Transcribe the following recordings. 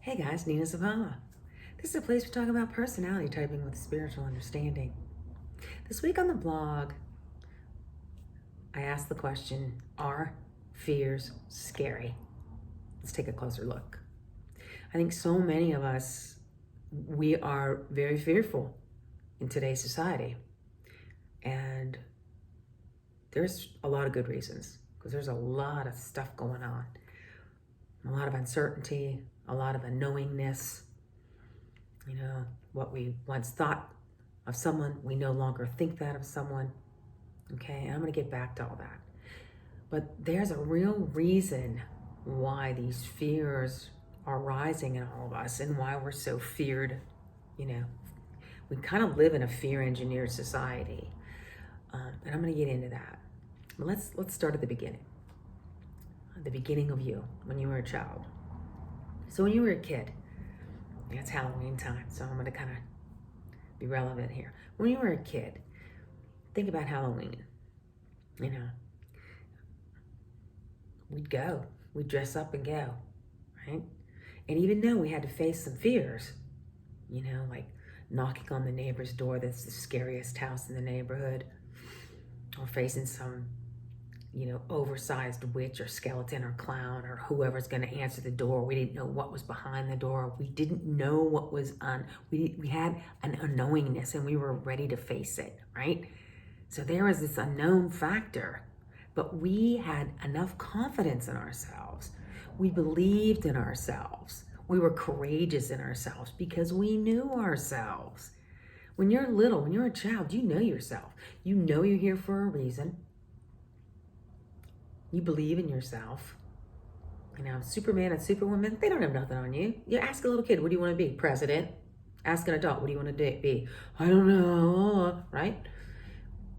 Hey guys, Nina Zavala. This is a place we talk about personality typing with spiritual understanding. This week on the blog, I asked the question, are fears scary? Let's take a closer look. I think so many of us, we are very fearful in today's society. And there's a lot of good reasons because there's a lot of stuff going on. A lot of uncertainty, a lot of unknowingness. You know, what we once thought of someone, we no longer think that of someone. Okay, and I'm going to get back to all that. But there's a real reason why these fears are rising in all of us and why we're so feared. You know, we kind of live in a fear-engineered society. And I'm going to get into that. But let's start at the beginning. The beginning of you, when you were a child. So when you were a kid, it's Halloween time, so I'm going to kind of be relevant here. When you were a kid, think about Halloween. You know, we'd dress up and go, right? And even though we had to face some fears, you know, like knocking on the neighbor's door that's the scariest house in the neighborhood, or facing some, you know, oversized witch or skeleton or clown or whoever's going to answer the door. We didn't know what was behind the door. We didn't know what was on. We had an unknowingness and we were ready to face it, right? So there was this unknown factor, but we had enough confidence in ourselves. We believed in ourselves. We were courageous in ourselves because we knew ourselves. When you're little, when you're a child, you know yourself. You know you're here for a reason. You believe in yourself. You know, Superman and Superwoman, they don't have nothing on you. You ask a little kid, what do you want to be? President. Ask an adult, what do you want to be? I don't know, right?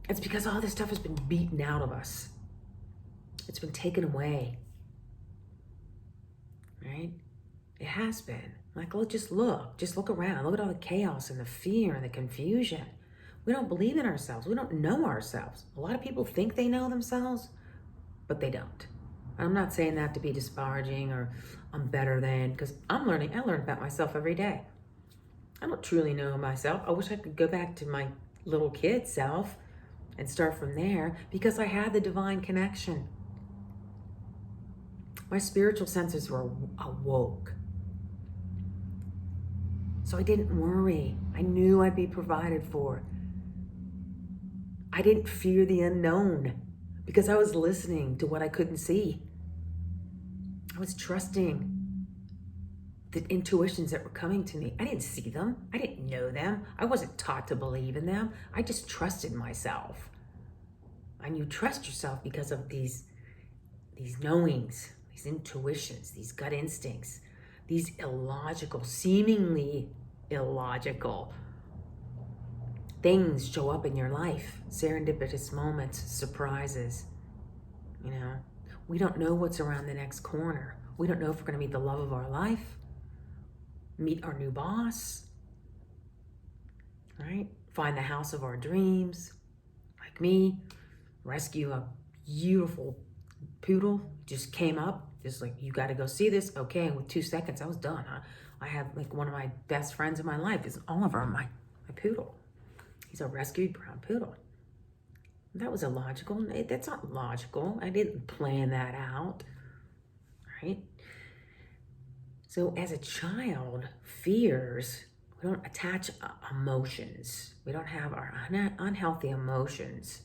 It's because all this stuff has been beaten out of us. It's been taken away, right? It has been. Like, just look around. Look at all the chaos and the fear and the confusion. We don't believe in ourselves. We don't know ourselves. A lot of people think they know themselves, but they don't. I'm not saying that to be disparaging or I'm better than, because I'm learning. I learn about myself every day. I don't truly know myself. I wish I could go back to my little kid self and start from there because I had the divine connection. My spiritual senses were awoke. So I didn't worry. I knew I'd be provided for. I didn't fear the unknown because I was listening to what I couldn't see. I was trusting the intuitions that were coming to me. I didn't see them. I didn't know them. I wasn't taught to believe in them. I just trusted myself. And you trust yourself because of these knowings, these intuitions, these gut instincts, these illogical, seemingly illogical things show up in your life. Serendipitous moments, surprises. You know, we don't know what's around the next corner. We don't know if we're going to meet the love of our life, meet our new boss, right? Find the house of our dreams, like me, rescue a beautiful poodle, just came up, just like, you got to go see this. Okay, and with 2 seconds, I was done. I have like one of my best friends in my life is Oliver, my poodle. He's a rescued brown poodle. That was illogical. That's not logical. I didn't plan that out, right? So as a child, fears, we don't attach emotions. We don't have our unhealthy emotions,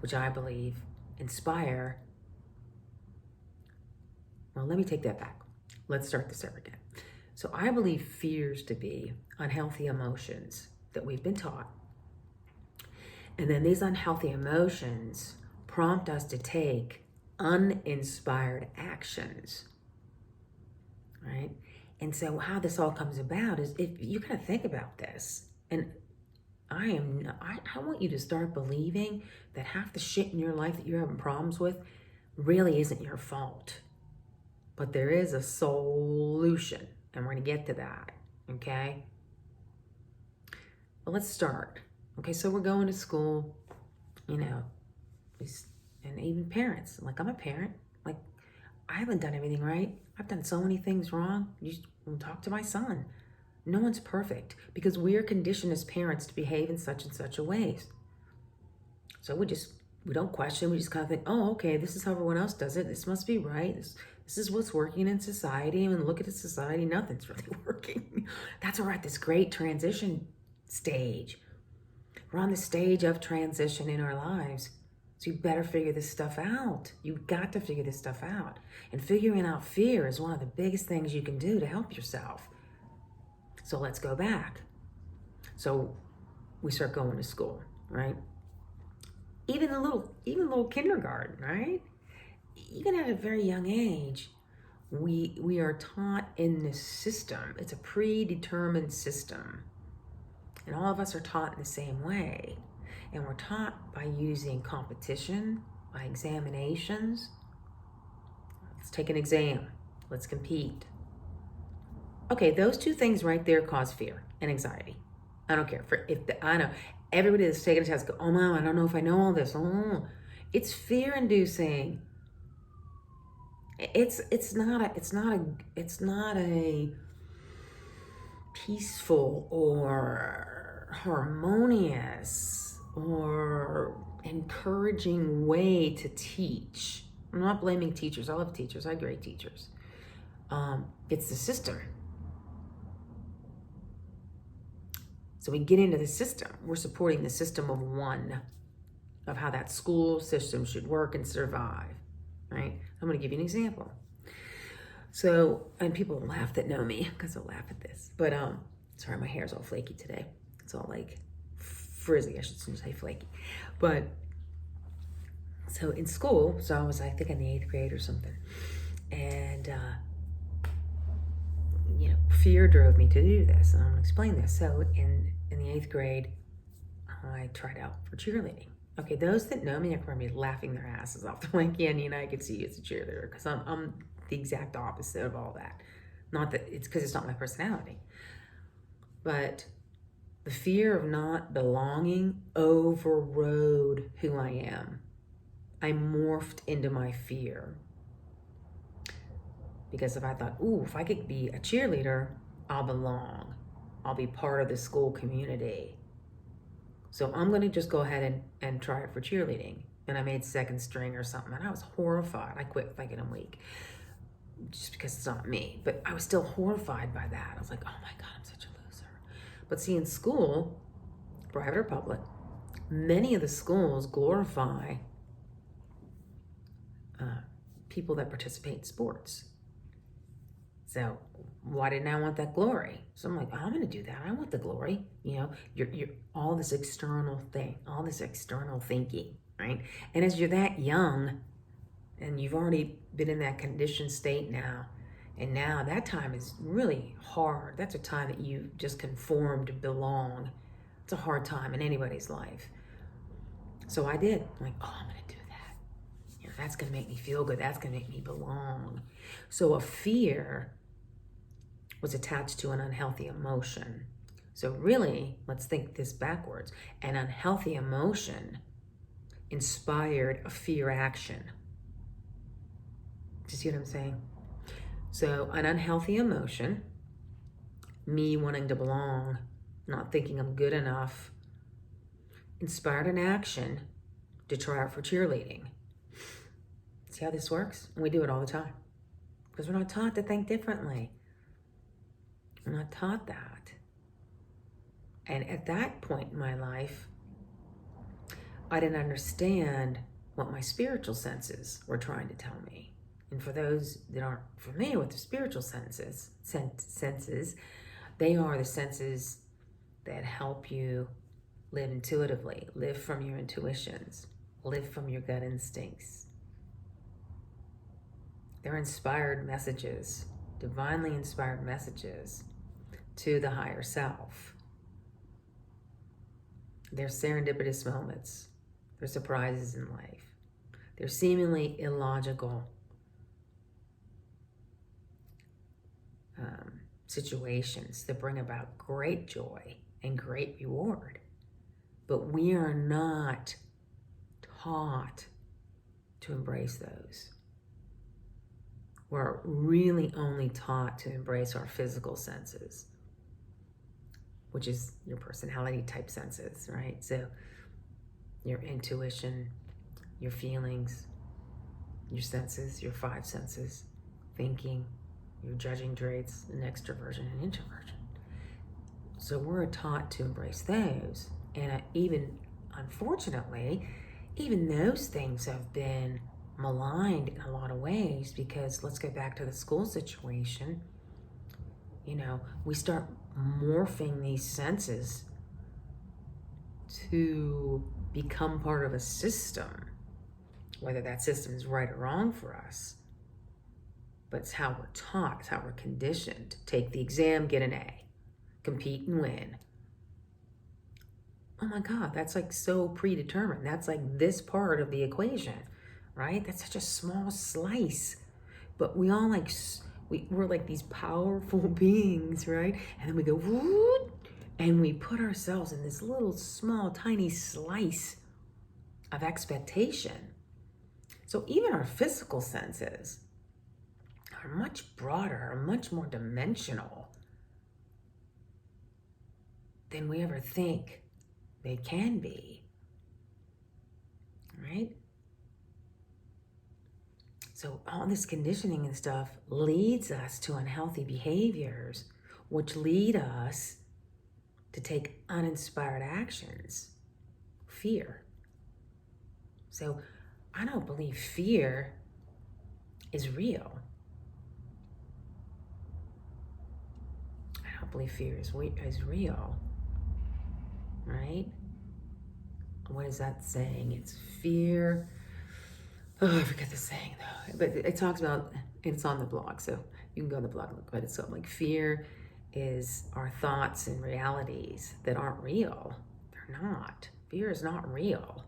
which I believe inspire. Well, let me take that back. Let's start this over again. So I believe fears to be unhealthy emotions that we've been taught. And then these unhealthy emotions prompt us to take uninspired actions, right? And so how this all comes about is if you kind of think about this, and I want you to start believing that half the shit in your life that you're having problems with really isn't your fault. But there is a solution, and we're going to get to that, okay? Well, let's start. Okay, so we're going to school, you know, and even parents. Like, I'm a parent. Like, I haven't done everything right. I've done so many things wrong. You talk to my son. No one's perfect because we are conditioned as parents to behave in such and such a ways. So we don't question. We just kind of think, oh, okay, this is how everyone else does it. This must be right. This is what's working in society. And look at the society, nothing's really working. That's why we're at this great transition stage. We're on the stage of transition in our lives. So you better figure this stuff out. You've got to figure this stuff out. And figuring out fear is one of the biggest things you can do to help yourself. So let's go back. So we start going to school, right? Even a little kindergarten, right? Even at a very young age, we are taught in this system. It's a predetermined system. And all of us are taught in the same way. And we're taught by using competition, by examinations. Let's take an exam. Let's compete. Okay, those two things right there cause fear and anxiety. I don't care. I know everybody that's taking a test go, oh, Mom, I don't know if I know all this. Oh, it's fear-inducing. It's not a peaceful or harmonious or encouraging way to teach. I'm not blaming teachers. I love teachers. I have great teachers. It's the system. So we get into the system. We're supporting the system of one, of how that school system should work and survive, right? I'm going to give you an example. So, and people will laugh that know me because they'll laugh at this. But, sorry, my hair's all flaky today. It's all like frizzy. I should say flaky. But, so in school, so I was, I think in the 8th grade or something. And, fear drove me to do this. And I'm going to explain this. So in the 8th grade, I tried out for cheerleading. Okay, those that know me are probably laughing their asses off. They're like, yeah, Nina, I can see you as a cheerleader because I'm the exact opposite of all that. Not that it's because it's not my personality. But the fear of not belonging overrode who I am. I morphed into my fear. Because if I thought, ooh, if I could be a cheerleader, I'll belong. I'll be part of the school community. So I'm going to just go ahead and try it for cheerleading. And I made second string or something. And I was horrified. I quit like in a week. Just because it's not me. But I was still horrified by that. I was like, oh my God, I'm such a loser. But see, in school, private or public, many of the schools glorify people that participate in sports. So why didn't I want that glory? So I'm like, oh, I'm going to do that. I want the glory. You're all this external thing, all this external thinking, right? And as you're that young and you've already been in that conditioned state now, and now that time is really hard. That's a time that you just conform to belong. It's a hard time in anybody's life. So I did. I'm like, oh, I'm going to do that. That's going to make me feel good. That's going to make me belong. So a fear was attached to an unhealthy emotion. So really, let's think this backwards. An unhealthy emotion inspired a fear action. Do you see what I'm saying? So an unhealthy emotion, me wanting to belong, not thinking I'm good enough, inspired an action to try out for cheerleading. See how this works? And we do it all the time. Because we're not taught to think differently. We're not taught that. And at that point in my life, I didn't understand what my spiritual senses were trying to tell me. And for those that aren't familiar with the spiritual senses, they are the senses that help you live intuitively, live from your intuitions, live from your gut instincts. They're inspired messages, divinely inspired messages to the higher self. They're serendipitous moments. They're surprises in life. They're seemingly illogical situations that bring about great joy and great reward. But we are not taught to embrace those. we're really only taught to embrace our physical senses, which is your personality type senses, right? So your intuition, your feelings, your senses, your five senses, thinking, your judging traits, and extroversion and introversion. So we're taught to embrace those. And even, unfortunately, even those things have been maligned in a lot of ways, because let's go back to the school situation. You know, we start morphing these senses to become part of a system, whether that system is right or wrong for us. But it's how we're taught, it's how we're conditioned. Take the exam, get an A, compete and win. Oh my God, that's like so predetermined. That's like this part of the equation, right? That's such a small slice. But we all like, we're like these powerful beings, right? And then we go, whoop, and we put ourselves in this little small, tiny slice of expectation. So even our physical senses are much broader, are much more dimensional than we ever think they can be, right? So all this conditioning and stuff leads us to unhealthy behaviors, which lead us to take uninspired actions. Fear. So I don't believe fear is real. I don't believe fear is real, right? What is that saying? It's fear. Oh, I forget the saying though. But it talks about, it's on the blog, so you can go on the blog and look, but it's something like fear is our thoughts and realities that aren't real. They're not. Fear is not real.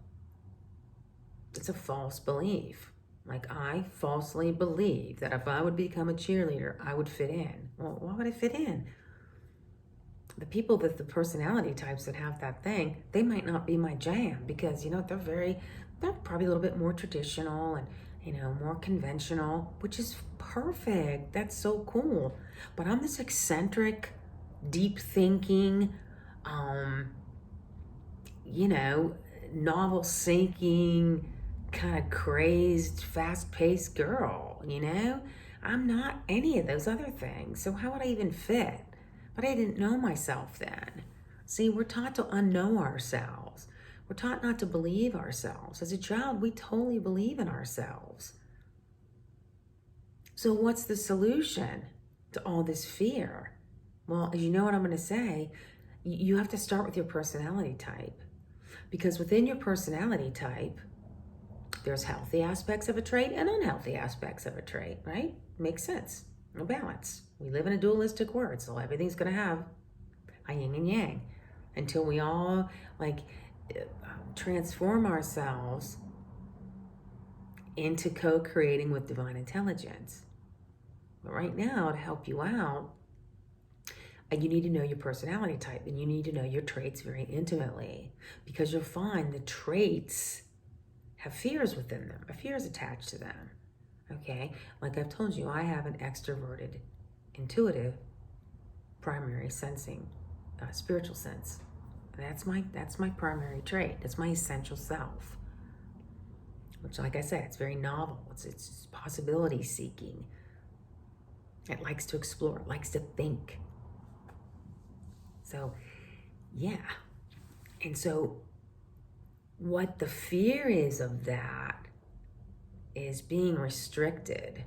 It's a false belief. Like, I falsely believe that if I would become a cheerleader, I would fit in. Well, why would I fit in? The people that the personality types that have that thing, they might not be my jam, because, you know, they're probably a little bit more traditional and, you know, more conventional, which is perfect. That's so cool. But I'm this eccentric, deep thinking, you know, novel sinking, kind of crazed, fast-paced girl, you know? I'm not any of those other things. So how would I even fit? But I didn't know myself then. See, we're taught to unknow ourselves. We're taught not to believe ourselves. As a child, we totally believe in ourselves. So what's the solution to all this fear? Well, you know what I'm going to say? You have to start with your personality type. Because within your personality type, there's healthy aspects of a trait and unhealthy aspects of a trait, right? Makes sense. No balance. We live in a dualistic world, so everything's going to have a yin and yang until we all transform ourselves into co-creating with divine intelligence. But right now, to help you out, you need to know your personality type, and you need to know your traits very intimately, because you'll find the traits have fears within them, or fears attached to them. Okay, like I've told you, I have an extroverted, intuitive, primary sensing, spiritual sense. That's my primary trait. That's my essential self. Which, like I said, it's very novel. It's possibility seeking. It likes to explore. It likes to think. So, yeah. And so, what the fear is of that is being restricted,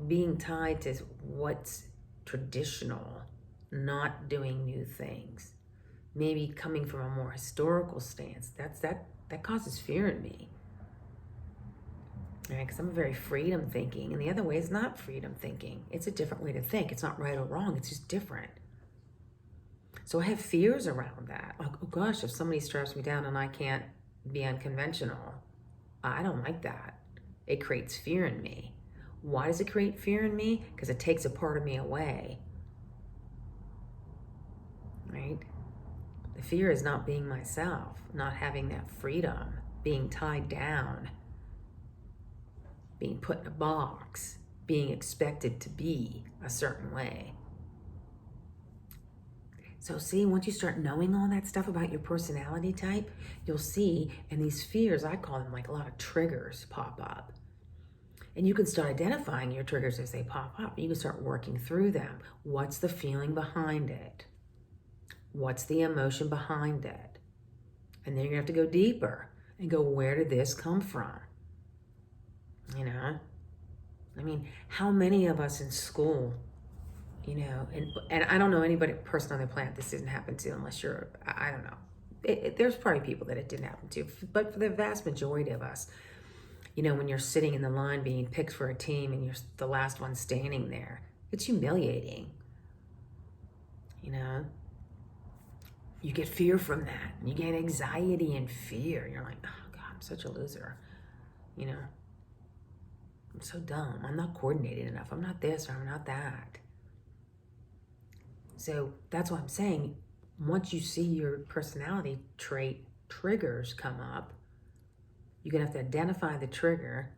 being tied to what's traditional, not doing new things, maybe coming from a more historical stance. That causes fear in me. Right? Because I'm very freedom thinking, and the other way is not freedom thinking. It's a different way to think. It's not right or wrong. It's just different. So I have fears around that. Like, oh gosh, if somebody straps me down and I can't be unconventional, I don't like that. It creates fear in me. Why does it create fear in me? Because it takes a part of me away. Right? The fear is not being myself, not having that freedom, being tied down, being put in a box. being expected to be a certain way. So see, once you start knowing all that stuff about your personality type, you'll see, and these fears, I call them like a lot of triggers pop up. And you can start identifying your triggers as they pop up. You can start working through them. What's the feeling behind it? What's the emotion behind it? And then you're gonna have to go deeper and go, where did this come from? You know? I mean, how many of us in school, you know, and I don't know anybody, person on the planet this didn't happen to, unless you're, I don't know. There's probably people that it didn't happen to, but for the vast majority of us, you know, when you're sitting in the line being picked for a team and you're the last one standing there, it's humiliating. You know, you get fear from that. You get anxiety and fear. You're like, oh God, I'm such a loser. You know, I'm so dumb. I'm not coordinated enough. I'm not this or I'm not that. So that's what I'm saying. Once you see your personality trait triggers come up, you're gonna have to identify the trigger.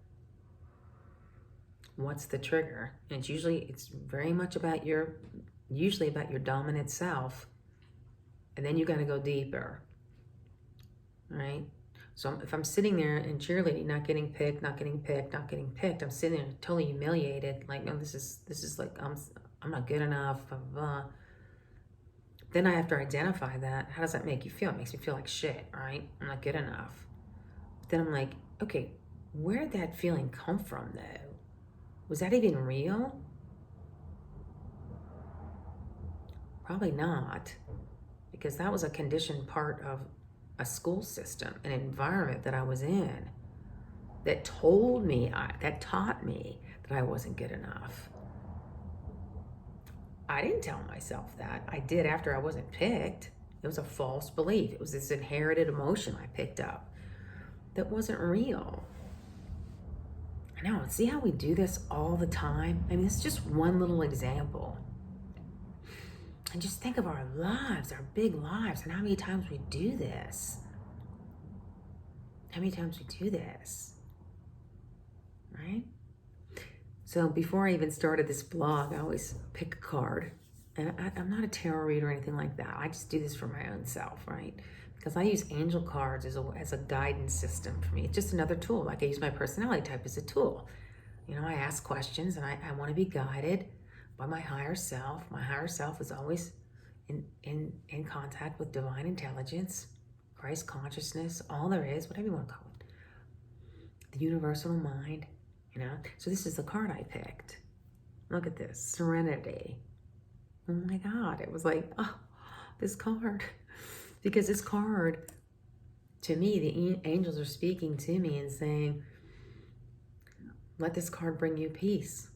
What's the trigger? And it's very much about usually about your dominant self. And then you gotta go deeper, right? So if I'm sitting there in cheerleading, not getting picked, I'm sitting there totally humiliated, like, no, this is like, I'm not good enough, blah, blah, blah. Then I have to identify that. How does that make you feel? It makes me feel like shit, right? I'm not good enough. Then I'm like, okay, where did that feeling come from though? Was that even real? Probably not, because that was a conditioned part of a school system, an environment that I was in that taught me that I wasn't good enough. I didn't tell myself that. I did after I wasn't picked. It was a false belief. It was this inherited emotion I picked up that wasn't real. I know, see how we do this all the time? I mean, it's just one little example. And just think of our lives, our big lives, and how many times we do this. How many times we do this, right? So before I even started this blog, I always pick a card. And I'm not a tarot reader or anything like that. I just do this for my own self, right? Because I use angel cards as a guidance system for me. It's just another tool. Like I use my personality type as a tool. You know, I ask questions and I want to be guided by my higher self. My higher self is always in contact with divine intelligence, Christ consciousness, all there is, whatever you want to call it. The universal mind, you know. So this is the card I picked. Look at this, Serenity. Oh my God, it was like, oh, this card. Because this card, to me, the angels are speaking to me and saying, let this card bring you peace.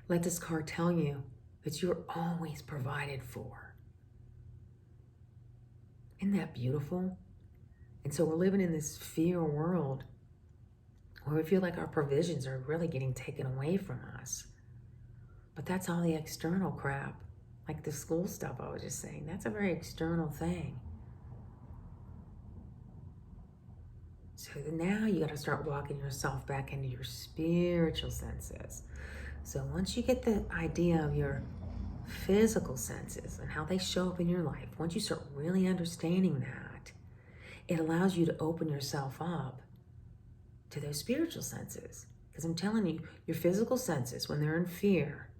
Let this card tell you that you're always provided for. Isn't that beautiful? And so we're living in this fear world where we feel like our provisions are really getting taken away from us. But that's all the external crap. Like the school stuff I was just saying, that's a very external thing. So now you got to start walking yourself back into your spiritual senses. So once you get the idea of your physical senses and how they show up in your life, once you start really understanding that, it allows you to open yourself up to those spiritual senses. Because I'm telling you, your physical senses, when they're in fear,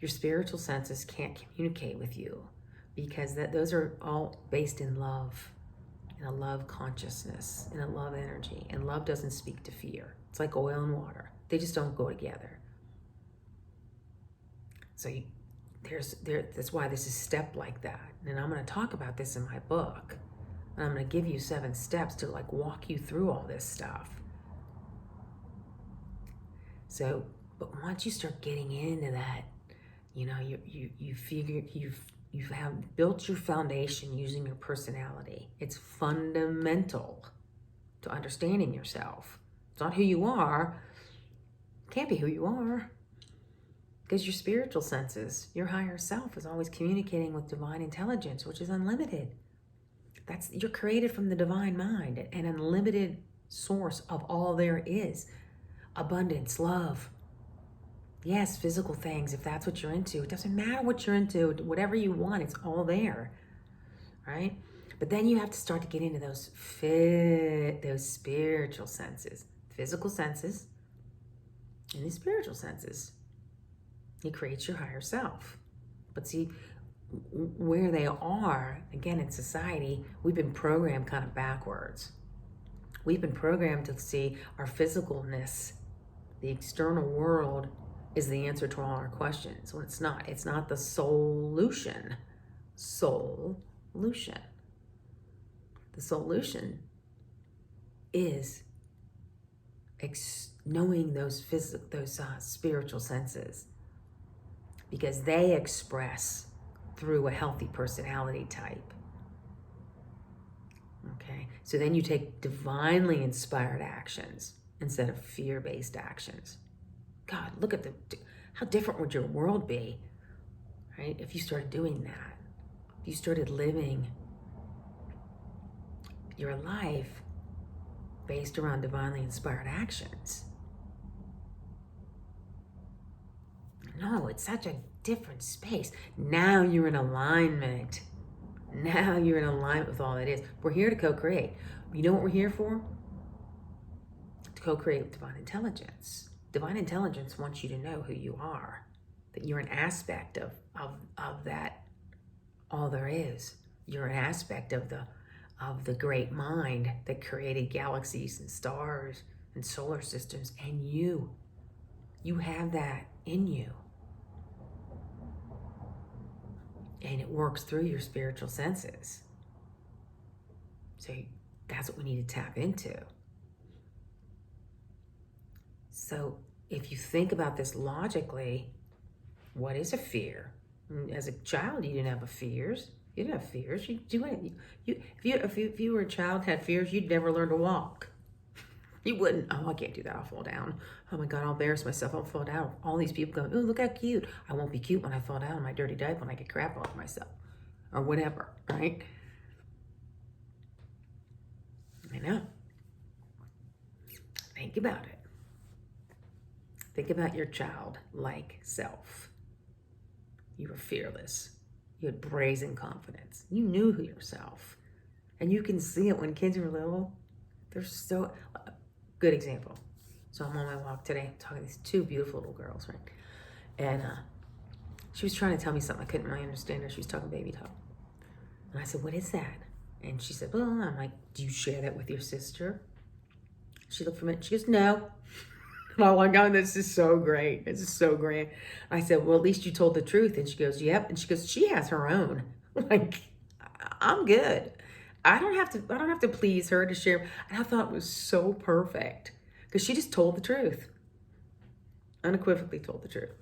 your spiritual senses can't communicate with you, because those are all based in love, in a love consciousness, in a love energy. And love doesn't speak to fear. It's like oil and water. They just don't go together. So that's why this is stepped like that. And I'm going to talk about this in my book. And I'm going to give you 7 steps to like walk you through all this stuff. So, but once you start getting into that, you know, you figure you have built your foundation using your personality. It's fundamental to understanding yourself. It's not who you are. It can't be who you are. Because your spiritual senses, your higher self is always communicating with divine intelligence, which is unlimited. You're created from the divine mind, an unlimited source of all there is. Abundance, love, Yes, physical things, if that's what you're into. It doesn't matter what you're into, whatever you want, it's all there, right? But then you have to start to get into those spiritual senses, physical senses, and the spiritual senses. It creates your higher self. But see, where they are, again, in society, we've been programmed kind of backwards. We've been programmed to see our physicalness, the external world, is the answer to all our questions. When it's not. It's not the solution. Solution. The solution is knowing those spiritual senses, because they express through a healthy personality type. Okay, so then you take divinely inspired actions instead of fear-based actions. God, look at how different would your world be, right? If you started doing that, if you started living your life based around divinely inspired actions. No, it's such a different space. Now you're in alignment. Now you're in alignment with all that is. We're here to co-create. You know what we're here for? To co-create with divine intelligence. Divine intelligence wants you to know who you are, that you're an aspect of that all there is. You're an aspect of the great mind that created galaxies and stars and solar systems, and you have that in you. And it works through your spiritual senses. So that's what we need to tap into. So if you think about this logically, what is a fear? As a child, you didn't have fears. You didn't have fears. If you were a child, had fears, you'd never learn to walk. You wouldn't. Oh, I can't do that. I'll fall down. Oh my God, I'll embarrass myself. I'll fall down. All these people go, oh, look how cute. I won't be cute when I fall down in my dirty diaper, when I get crap off myself or whatever, right? I know. Think about it. Think about your childlike self. You were fearless. You had brazen confidence. You knew who yourself. And you can see it when kids are little. They're so... Good example. So I'm on my walk today, talking to these two beautiful little girls, right? And she was trying to tell me something. I couldn't really understand her. She was talking baby talk. And I said, what is that? And she said, well, I'm like, do you share that with your sister? She looked for me. She goes, no. Oh my God, this is so great. This is so great. I said, well, at least you told the truth. And she goes, yep. And she goes, she has her own. Like, I'm good. I don't have to please her to share. And I thought it was so perfect because she just told the truth. Unequivocally told the truth.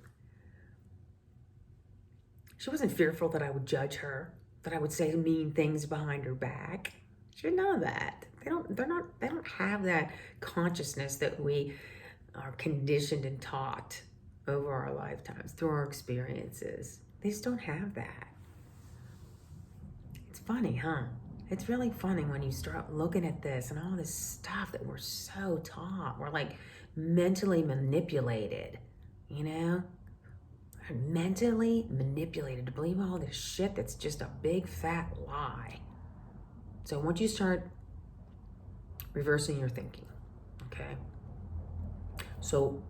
She wasn't fearful that I would judge her, that I would say mean things behind her back. She didn't know that. They don't have that consciousness that we are conditioned and taught over our lifetimes through our experiences. They just don't have that. It's funny, huh? It's really funny when you start looking at this and all this stuff that we're so taught. We're like mentally manipulated, you know? We're mentally manipulated to believe all this shit that's just a big fat lie. So once you start reversing your thinking, okay? So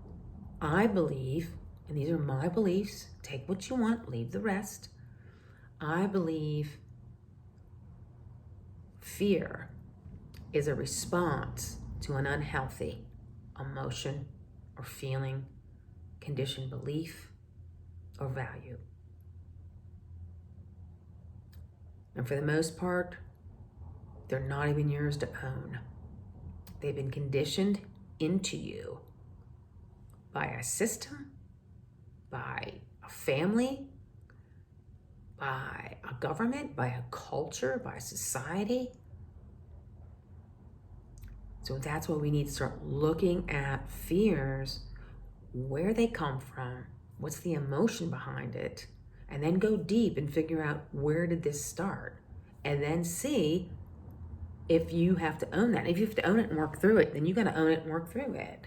I believe, and these are my beliefs, take what you want, leave the rest. I believe fear is a response to an unhealthy emotion or feeling, conditioned belief, or value. And for the most part, they're not even yours to own. They've been conditioned into you by a system, by a family, by a government, by a culture, by society. So that's why we need to start looking at fears, where they come from, what's the emotion behind it, and then go deep and figure out where did this start, and then see if you have to own that. If you have to own it and work through it, then you got to own it and work through it.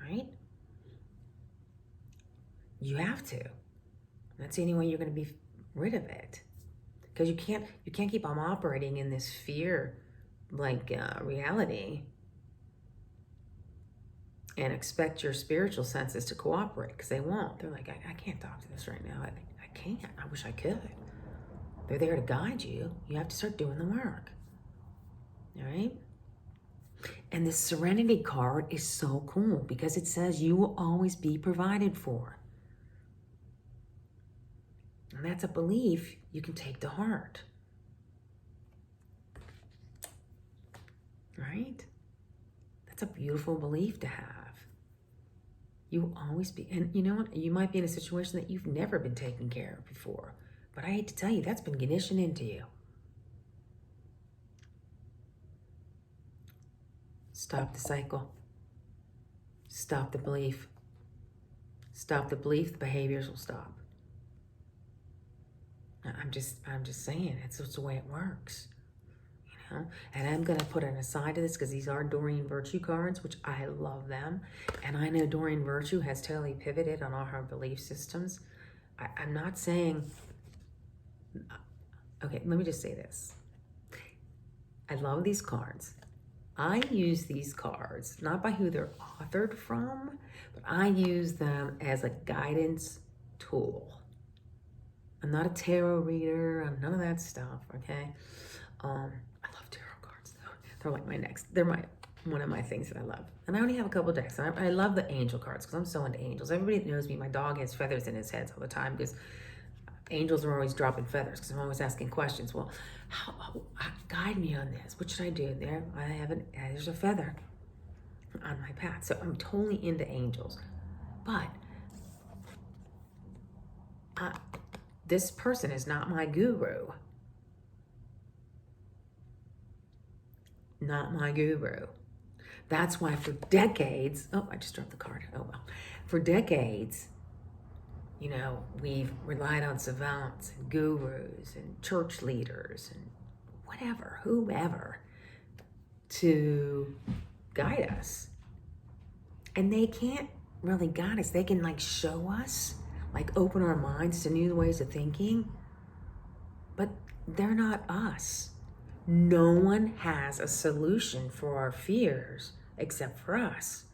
Right? You have to. That's the only way you're going to be rid of it. Because you can't keep on operating in this fear reality and expect your spiritual senses to cooperate, because they won't. They're like, I can't talk to this right now. I can't. I wish I could. They're there to guide you. You have to start doing the work. All right? And this Serenity card is so cool because it says you will always be provided for. And that's a belief you can take to heart. Right? That's a beautiful belief to have. You will always be, and you know what? You might be in a situation that you've never been taken care of before. But I hate to tell you, that's been conditioned into you. Stop the cycle. Stop the belief. Stop the belief, the behaviors will stop. I'm just saying, it's just the way it works. You know? And I'm going to put an aside to this because these are Doreen Virtue cards, which I love them. And I know Doreen Virtue has totally pivoted on all her belief systems. I'm not saying, okay, let me just say this. I love these cards. I use these cards, not by who they're authored from, but I use them as a guidance tool. I'm not a tarot reader. I'm none of that stuff, okay? I love tarot cards, though. They're like one of my things that I love. And I only have a couple decks. And I love the angel cards because I'm so into angels. Everybody that knows me, my dog has feathers in his head all the time because angels are always dropping feathers because I'm always asking questions. Well, guide me on this. What should I do? There, there's a feather on my path. So I'm totally into angels. But this person is not my guru. Not my guru. That's why for decades, I just dropped the card. Oh well. For decades, you know, we've relied on savants and gurus and church leaders and whatever, whoever, to guide us. And they can't really guide us. They can show us, open our minds to new ways of thinking, but they're not us. No one has a solution for our fears except for us.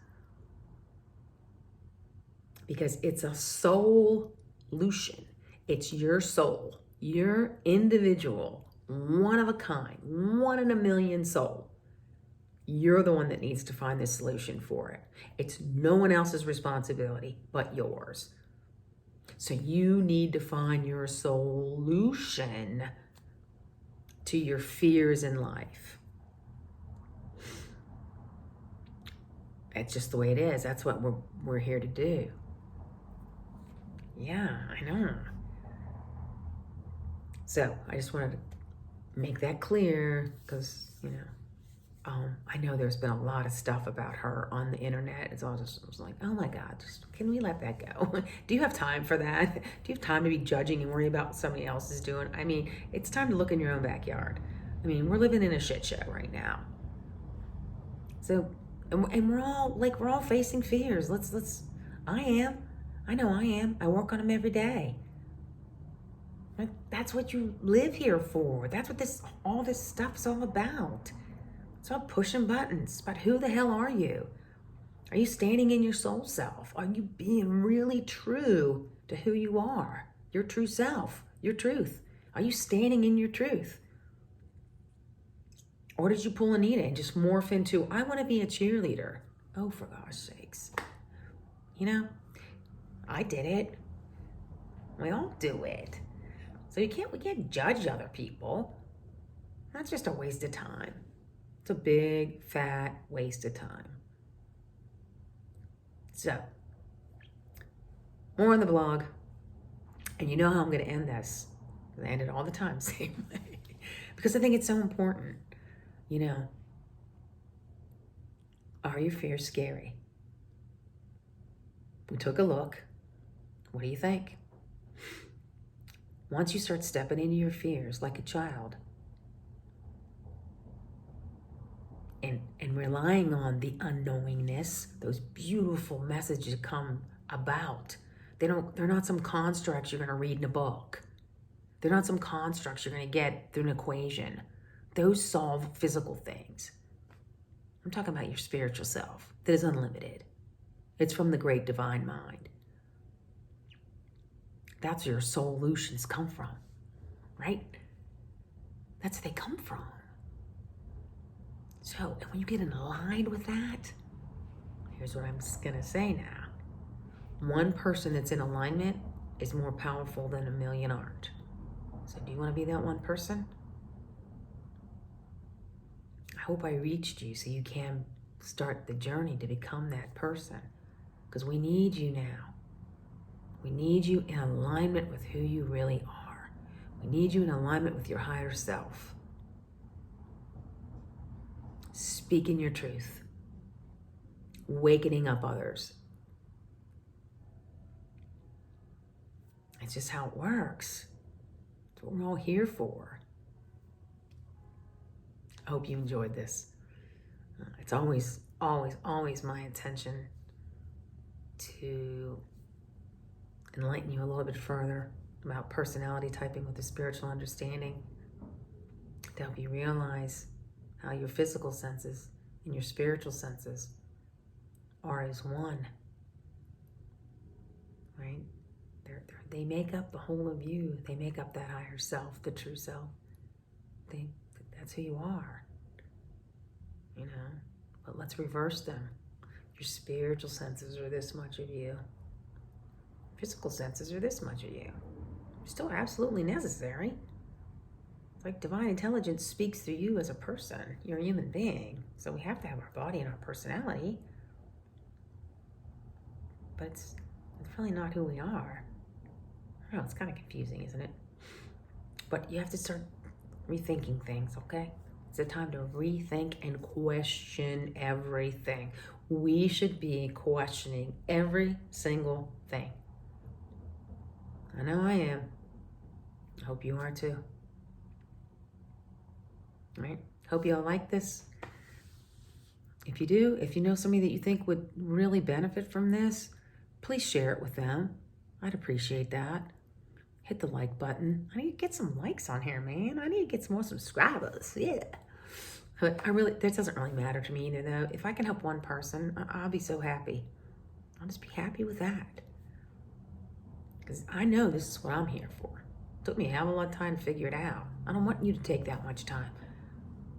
Because it's a soul-lution. It's your soul, your individual, one of a kind, one in a million soul. You're the one that needs to find the solution for it. It's no one else's responsibility but yours. So you need to find your solution to your fears in life. It's just the way it is. That's what we're here to do. Yeah, I know. So I just wanted to make that clear because, I know there's been a lot of stuff about her on the internet. It's all just, I was like, oh my God, can we let that go? Do you have time for that? Do you have time to be judging and worry about what somebody else is doing? I mean, it's time to look in your own backyard. I mean, we're living in a shit show right now. So, and we're all facing fears. I know I am. I work on them every day. That's what you live here for. That's what all this stuff's all about. It's all pushing buttons. But who the hell are you? Are you standing in your soul self? Are you being really true to who you are? Your true self, your truth. Are you standing in your truth? Or did you pull Anita and just morph into, I want to be a cheerleader? Oh, for gosh sakes. I did it. We all do it. So we can't judge other people. That's just a waste of time. It's a big, fat waste of time. So, more on the blog. And you know how I'm going to end this. I end it all the time, same way. Because I think it's so important. Are your fears scary? We took a look. What do you think? Once you start stepping into your fears like a child and relying on the unknowingness, those beautiful messages come about They're not some constructs you're going to read in a book. They're not some constructs you're going to get through an equation. Those solve physical things. I'm talking about your spiritual self that is unlimited. It's from the great divine mind. That's where your solutions come from, right? That's where they come from. So, and when you get in line with that, here's what I'm going to say now. One person that's in alignment is more powerful than a million aren't. So do you want to be that one person? I hope I reached you so you can start the journey to become that person. Because we need you now. We need you in alignment with who you really are. We need you in alignment with your higher self. Speaking your truth. Wakening up others. It's just how it works. It's what we're all here for. I hope you enjoyed this. It's always my intention to enlighten you a little bit further about personality typing with the spiritual understanding, to help you realize how your physical senses and your spiritual senses are as one, right? They make up the whole of you. They make up that higher self, the true self. That's who you are, you know? But let's reverse them. Your spiritual senses are this much of you. Physical senses are this much of you. Still absolutely necessary. It's like divine intelligence speaks through you as a person. You're a human being. So we have to have our body and our personality. But it's really not who we are. I don't know, it's kind of confusing, isn't it? But you have to start rethinking things, okay? It's a time to rethink and question everything. We should be questioning every single thing. I know I am. I hope you are too. All right? Hope you all like this. If you do, if you know somebody that you think would really benefit from this, please share it with them. I'd appreciate that. Hit the like button. I need to get some likes on here, man. I need to get some more subscribers. Yeah. But that doesn't really matter to me either, though. If I can help one person, I'll be so happy. I'll just be happy with that. Because I know this is what I'm here for. It took me a hell of a lot of time to figure it out. I don't want you to take that much time.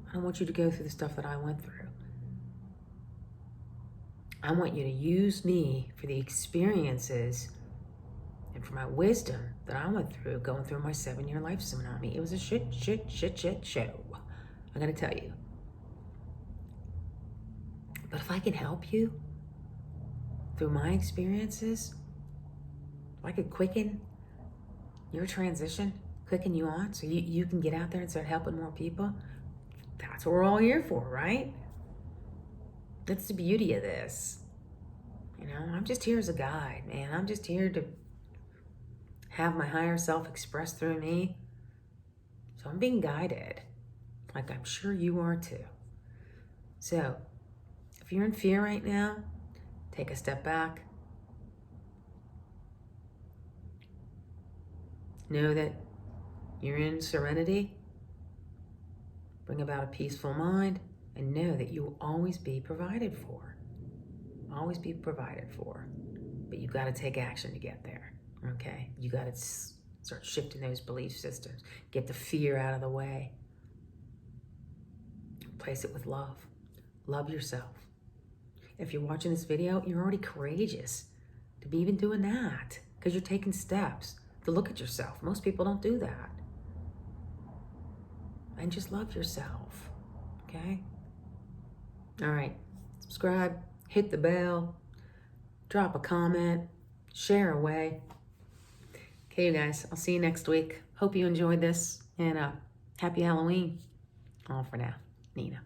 I don't want you to go through the stuff that I went through. I want you to use me for the experiences and for my wisdom that I went through going through my 7-year life tsunami. It was a shit show. I'm going to tell you. But if I can help you through my experiences, if I could quicken your transition, quicken you on so you can get out there and start helping more people, that's what we're all here for, right? That's the beauty of this. You know, I'm just here as a guide, man. I'm just here to have my higher self expressed through me. So I'm being guided, like I'm sure you are too. So if you're in fear right now, take a step back. Know that you're in serenity. Bring about a peaceful mind. And know that you will always be provided for. Always be provided for. But you got to take action to get there, okay? You got to start shifting those belief systems. Get the fear out of the way. Replace it with love. Love yourself. If you're watching this video, you're already courageous to be even doing that because you're taking steps to look at yourself. Most people don't do that. And just love yourself, okay? All right, subscribe, hit the bell, drop a comment, share away. Okay, you guys, I'll see you next week. Hope you enjoyed this, and happy Halloween. All for now, Nina.